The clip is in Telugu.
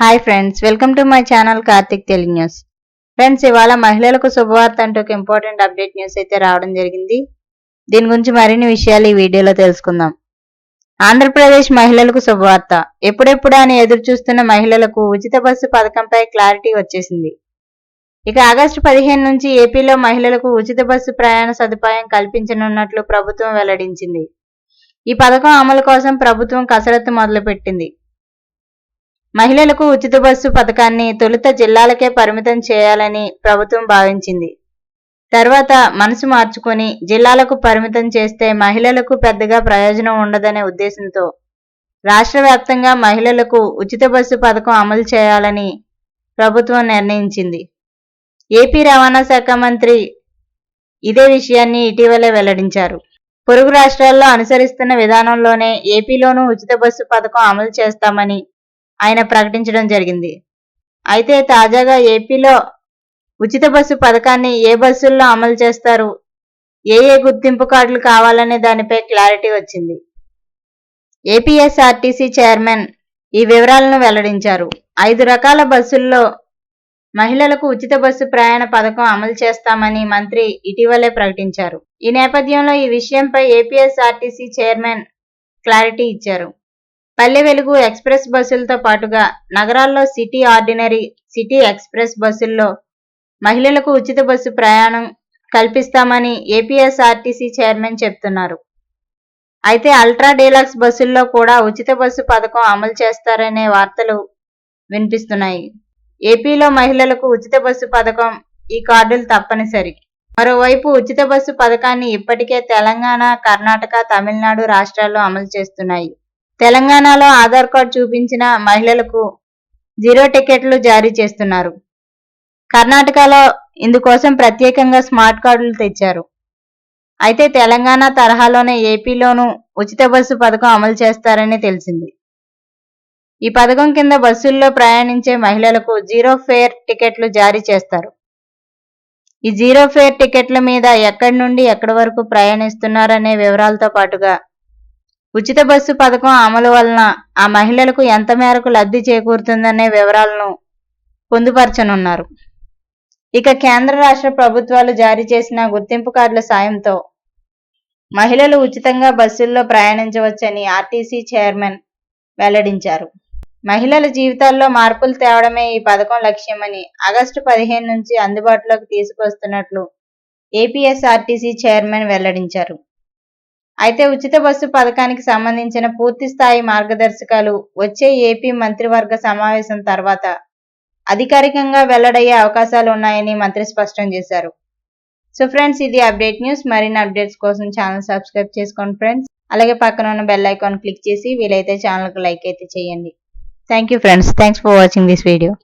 Hi friends, welcome to my channel Karthik Telugu news. Friends, ఇవాళ మహిళలకు శుభవార్త అంటూ ఒక ఇంపార్టెంట్ అప్డేట్ న్యూస్ అయితే రావడం జరిగింది. దీని గురించి మరిన్ని విషయాలు ఈ వీడియోలో తెలుసుకుందాం. ఆంధ్రప్రదేశ్ మహిళలకు శుభవార్త. ఎప్పుడెప్పుడా అని ఎదురు చూస్తున్న మహిళలకు ఉచిత బస్సు పథకంపై క్లారిటీ వచ్చేసింది. ఇక ఆగస్టు 15 నుంచి ఏపీలో మహిళలకు ఉచిత బస్సు ప్రయాణ సదుపాయం కల్పించనున్నట్లు ప్రభుత్వం వెల్లడించింది. ఈ పథకం అమలు కోసం ప్రభుత్వం కసరత్తు మొదలుపెట్టింది. మహిళలకు ఉచిత బస్సు పథకాన్ని తొలుత జిల్లాలకే పరిమితం చేయాలని ప్రభుత్వం భావించింది. తర్వాత మనసు మార్చుకొని జిల్లాలకు పరిమితం చేస్తే మహిళలకు పెద్దగా ప్రయోజనం ఉండదనే ఉద్దేశంతో రాష్ట్ర వ్యాప్తంగా మహిళలకు ఉచిత బస్సు పథకం అమలు చేయాలని ప్రభుత్వం నిర్ణయించింది. ఏపీ రవాణా శాఖ మంత్రి ఇదే విషయాన్ని ఇటీవలే వెల్లడించారు. పొరుగు రాష్ట్రాల్లో అనుసరిస్తున్న విధానంలోనే ఏపీలోనూ ఉచిత బస్సు పథకం అమలు చేస్తామని ఆయన ప్రకటించడం జరిగింది. అయితే తాజాగా ఏపీలో ఉచిత బస్సు పథకాన్ని ఏ బస్సుల్లో అమలు చేస్తారు, ఏ గుర్తింపు కార్డులు కావాలనే దానిపై క్లారిటీ వచ్చింది. ఏపీఎస్ఆర్టీసీ చైర్మన్ ఈ వివరాలను వెల్లడించారు. 5 రకాల బస్సుల్లో మహిళలకు ఉచిత బస్సు ప్రయాణ పథకం అమలు చేస్తామని మంత్రి ఇటీవలే ప్రకటించారు. ఈ నేపథ్యంలో ఈ విషయంపై ఏపీఎస్ఆర్టీసీ చైర్మన్ క్లారిటీ ఇచ్చారు. పల్లె వెలుగు ఎక్స్ప్రెస్ బస్సులతో పాటుగా నగరాల్లో సిటీ ఆర్డినరీ, సిటీ ఎక్స్ప్రెస్ బస్సుల్లో మహిళలకు ఉచిత బస్సు ప్రయాణం కల్పిస్తామని ఏపీఎస్ఆర్టీసీ చైర్మన్ చెప్తున్నారు. అయితే అల్ట్రా డీలక్స్ బస్సుల్లో కూడా ఉచిత బస్సు పథకం అమలు చేస్తారనే వార్తలు వినిపిస్తున్నాయి. ఏపీలో మహిళలకు ఉచిత బస్సు పథకం, ఈ కార్డులు తప్పనిసరి. మరోవైపు ఉచిత బస్సు పథకాన్ని ఇప్పటికే తెలంగాణ, కర్ణాటక, తమిళనాడు రాష్ట్రాల్లో అమలు చేస్తున్నాయి. తెలంగాణలో ఆధార్ కార్డు చూపించిన మహిళలకు 0 టికెట్లు జారీ చేస్తున్నారు. కర్ణాటకలో ఇందుకోసం ప్రత్యేకంగా స్మార్ట్ కార్డులు తెచ్చారు. అయితే తెలంగాణ తరహాలోనే ఏపీలోనూ ఉచిత బస్సు పథకం అమలు చేస్తారని తెలిసింది. ఈ పథకం కింద బస్సుల్లో ప్రయాణించే మహిళలకు 0 ఫేర్ టికెట్లు జారీ చేస్తారు. ఈ 0 ఫేర్ టికెట్ల మీద ఎక్కడి నుండి ఎక్కడి వరకు ప్రయాణిస్తున్నారనే వివరాలతో పాటుగా ఉచిత బస్సు పథకం అమలు వలన ఆ మహిళలకు ఎంత మేరకు లబ్ధి చేకూరుతుందనే వివరాలను పొందుపరచనున్నారు. ఇక కేంద్ర రాష్ట్ర ప్రభుత్వాలు జారీ చేసిన గుర్తింపు కార్డుల సాయంతో మహిళలు ఉచితంగా బస్సుల్లో ప్రయాణించవచ్చని ఆర్టీసీ చైర్మన్ వెల్లడించారు. మహిళల జీవితాల్లో మార్పులు తేవడమే ఈ పథకం లక్ష్యమని ఆగస్టు 15 నుంచి అందుబాటులోకి తీసుకొస్తున్నట్లు ఏపీఎస్ఆర్టీసీ చైర్మన్ వెల్లడించారు. అయితే ఉచిత బస్సు పథకానికి సంబంధించిన పూర్తి స్థాయి మార్గదర్శకాలు వచ్చే ఏపీ మంత్రివర్గ సమావేశం తర్వాత అధికారికంగా వెల్లడయ్యే అవకాశాలు ఉన్నాయని మంత్రి స్పష్టం చేశారు. సో ఫ్రెండ్స్, ఇది అప్డేట్ న్యూస్. మరిన్ని అప్డేట్స్ కోసం ఛానల్ సబ్స్క్రైబ్ చేసుకోండి ఫ్రెండ్స్. అలాగే పక్కన ఉన్న బెల్ ఐకాన్ క్లిక్ చేసి వీలైతే ఛానల్కి లైక్ అయితే చేయండి. Thank you friends. Thanks for watching this video.